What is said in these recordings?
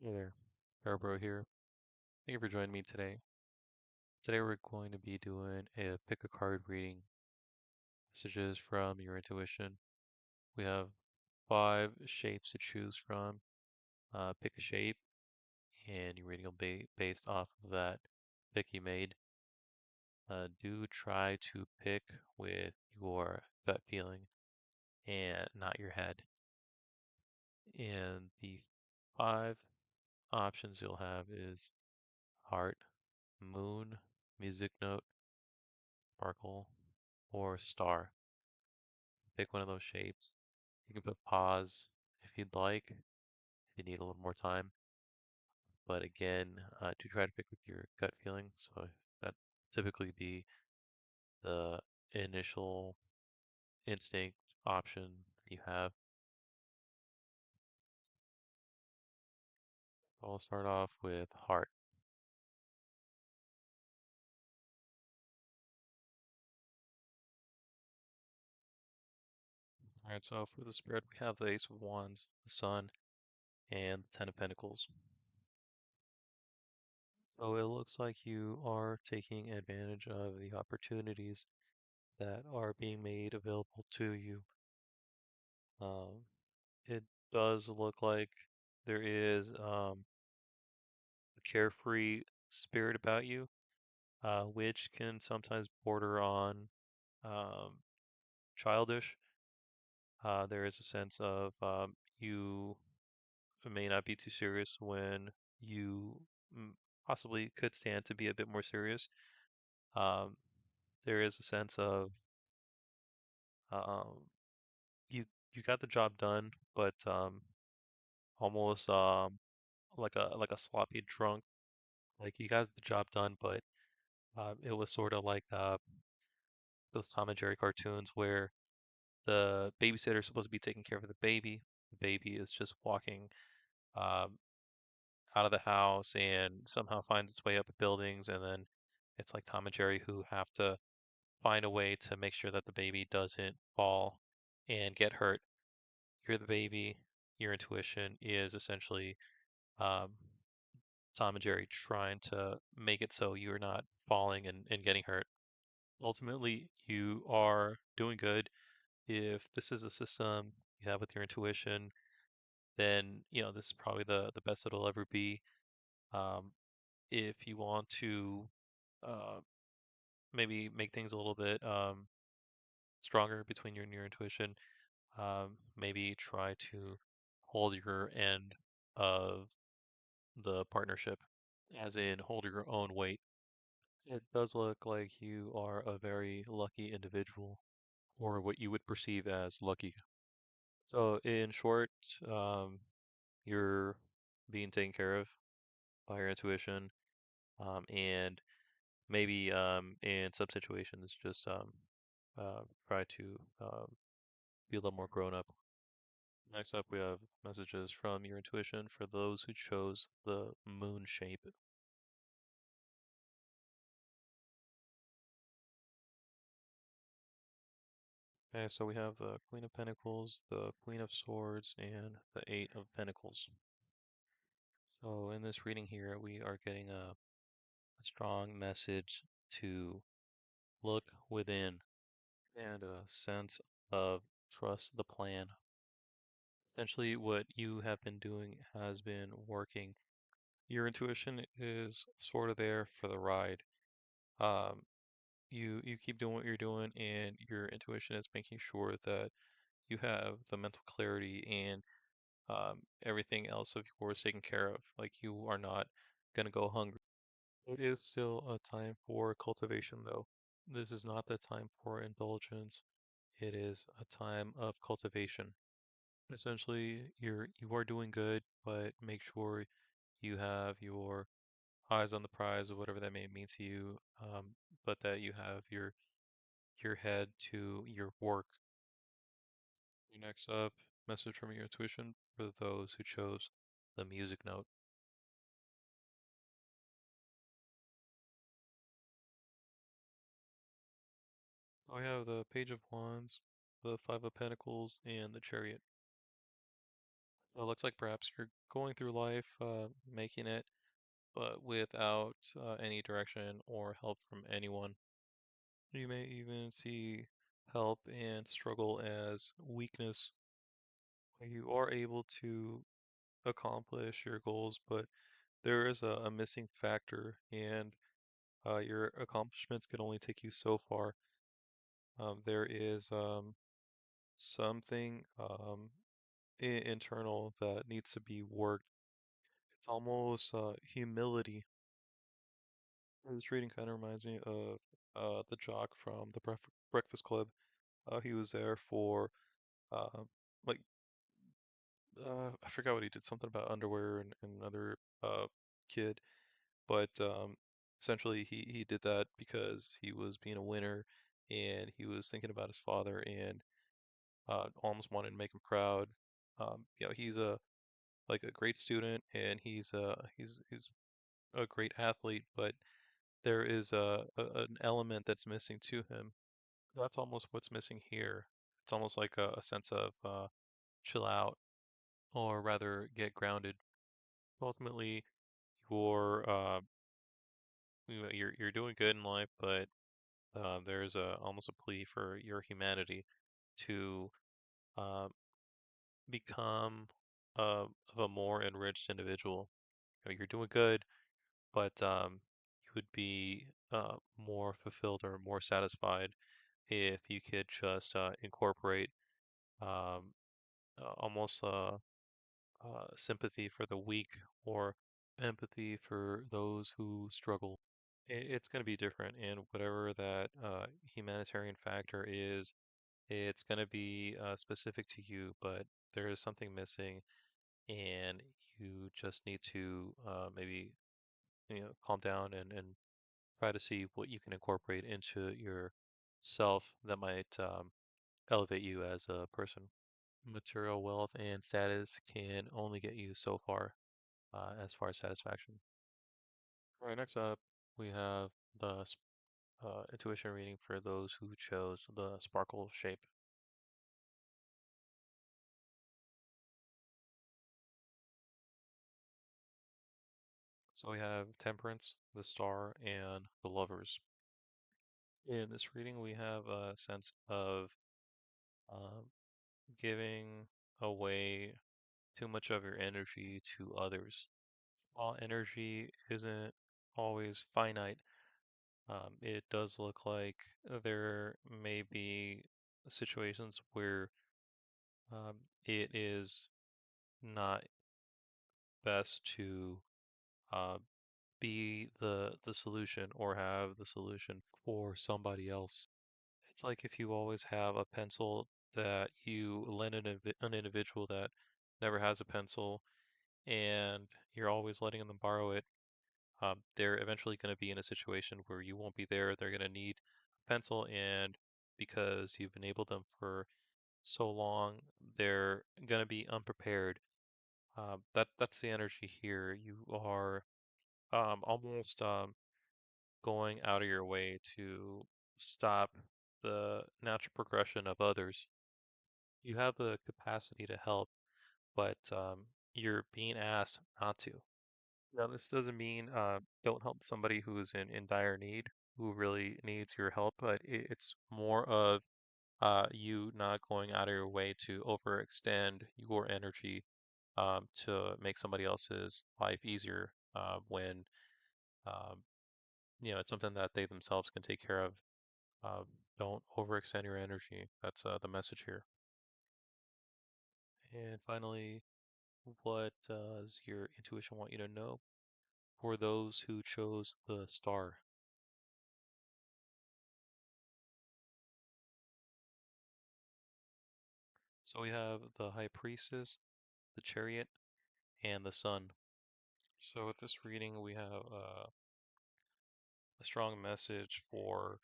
Hey there, Bro here. Thank you for joining me today. Today we're going to be doing a pick a card reading, messages from your intuition. We have 5 shapes to choose from. Pick a shape, and your reading will be based off of that pick you made. Do try to pick with your gut feeling and not your head. And the 5 options you'll have is heart, moon, music note, sparkle, or star. Pick one of those shapes. You can put pause if you'd like, if you need a little more time. But again, to try to pick with your gut feeling. So that typically be the initial instinct option you have. I'll start off with heart. All right, so for the spirit, we have the Ace of Wands, the Sun, and the Ten of Pentacles. So it looks like you are taking advantage of the opportunities that are being made available to you. Um, it does look like there is a carefree spirit about you, which can sometimes border on um, childish. There is a sense of you may not be too serious when you possibly could stand to be a bit more serious. Um, there is a sense of um, you you got the job done, but almost like a sloppy drunk. Like you got the job done, but it was sort of like those Tom and Jerry cartoons where the babysitter is supposed to be taking care of the baby. The baby is just walking um, out of the house and somehow finds its way up buildings, and then it's like Tom and Jerry who have to find a way to make sure that the baby doesn't fall and get hurt. You're the baby. Your intuition is essentially um, Tom and Jerry trying to make it so you're not falling and getting hurt. Ultimately, you are doing good. If this is a system you have with your intuition, then this is probably the best it'll ever be. Um, if you want to uh, maybe make things a little bit stronger between you and your intuition, maybe try to hold your end of the partnership, as in hold your own weight. It does look like you are a very lucky individual, or what you would perceive as lucky. So, in short, um, you're being taken care of by your intuition, and maybe in some situations, just try to be a little more grown up. Next up, we have messages from your intuition for those who chose the moon shape. Okay, so we have the Queen of Pentacles, the Queen of Swords, and the Eight of Pentacles. So in this reading here, we are getting a strong message to look within and a sense of trust the plan. Essentially, what you have been doing has been working. Your intuition is sort of there for the ride. Um, you keep doing what you're doing, and your intuition is making sure that you have the mental clarity and everything else of yours taken care of. Like you are not gonna go hungry. It is still a time for cultivation, though. This is not the time for indulgence. It is a time of cultivation. Essentially, you are doing good, but make sure you have your eyes on the prize or whatever that may mean to you, but that you have your head to your work. Next up, message from your intuition for those who chose the music note. I have the Page of Wands, the Five of Pentacles, and the Chariot. It looks like perhaps you're going through life, making it, but without any direction or help from anyone. You may even see help and struggle as weakness. You are able to accomplish your goals, but there is a missing factor, and your accomplishments can only take you so far. There is something internal that needs to be worked. It's almost humility. This reading kind of reminds me of the jock from the Breakfast Club. He was there for uh, like I forgot what he did, something about underwear and another kid, but essentially he did that because he was being a winner and he was thinking about his father and almost wanted to make him proud. He's a great student and he's a great athlete, but there is an element that's missing to him. That's almost what's missing here. It's almost like a sense of chill out, or rather get grounded. Ultimately, you're you're doing good in life, but there's a almost a plea for your humanity to uh, become of a more enriched individual. You're doing good, but you would be more fulfilled or more satisfied if you could just incorporate um, almost sympathy for the weak or empathy for those who struggle. It's going to be different, and whatever that humanitarian factor is, it's going to be specific to you, but there is something missing, and you just need to maybe calm down and try to see what you can incorporate into your self that might elevate you as a person. Material wealth and status can only get you so as far as satisfaction. All right, next up, we have the intuition reading for those who chose the sparkle shape. So we have Temperance, the Star, and the Lovers. In this reading, we have a sense of um, giving away too much of your energy to others. While energy isn't always finite, it does look like there may be situations where it is not best to uh, be the solution or have the solution for somebody else. It's like if you always have a pencil that you lend an individual that never has a pencil and you're always letting them borrow it, they're eventually going to be in a situation where you won't be there. They're going to need a pencil, and because you've enabled them for so long, they're going to be unprepared. That's the energy here. You are almost going out of your way to stop the natural progression of others. You have the capacity to help, but you're being asked not to. Now, this doesn't mean don't help somebody who's in dire need, who really needs your help, but it's more of you not going out of your way to overextend your energy to make somebody else's life easier when um, it's something that they themselves can take care of. Don't overextend your energy. That's the message here. And finally, what does your intuition want you to know for those who chose the star? So we have the High Priestess, the Chariot, and the Sun. So with this reading, we have a strong message for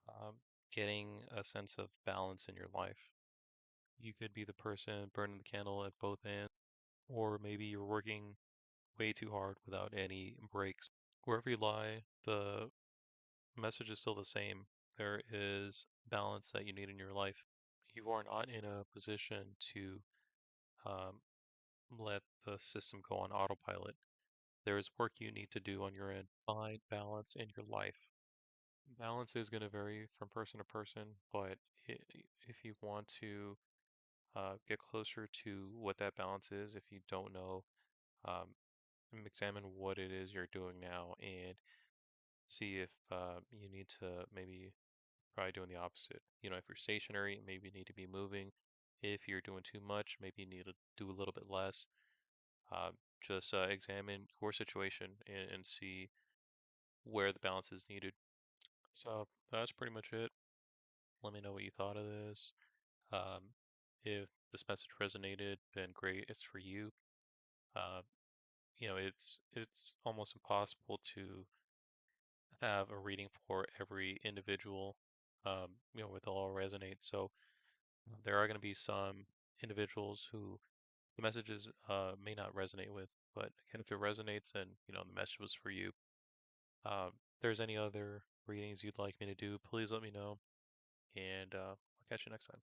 um, getting a sense of balance in your life. You could be the person burning the candle at both ends, or maybe you're working way too hard without any breaks. Wherever you lie, the message is still the same. There is balance that you need in your life. You are not in a position to um, let the system go on autopilot. There is work you need to do on your end. Find balance in your life. Balance is going to vary from person to person, but if you want to get closer to what that balance is, if you don't know, um, examine what it is you're doing now and see if you need to maybe try doing the opposite. If you're stationary, maybe you need to be moving. If you're doing too much, maybe you need to do a little bit less. Just examine your situation and see where the balance is needed. So that's pretty much it. Let me know what you thought of this. Um, if this message resonated, then great, it's for you. Uh, it's almost impossible to have a reading for every individual, with all resonate. So there are going to be some individuals who the messages may not resonate with, but again, if it resonates, then the message was for you. If there's any other readings you'd like me to do, please let me know, and I'll catch you next time.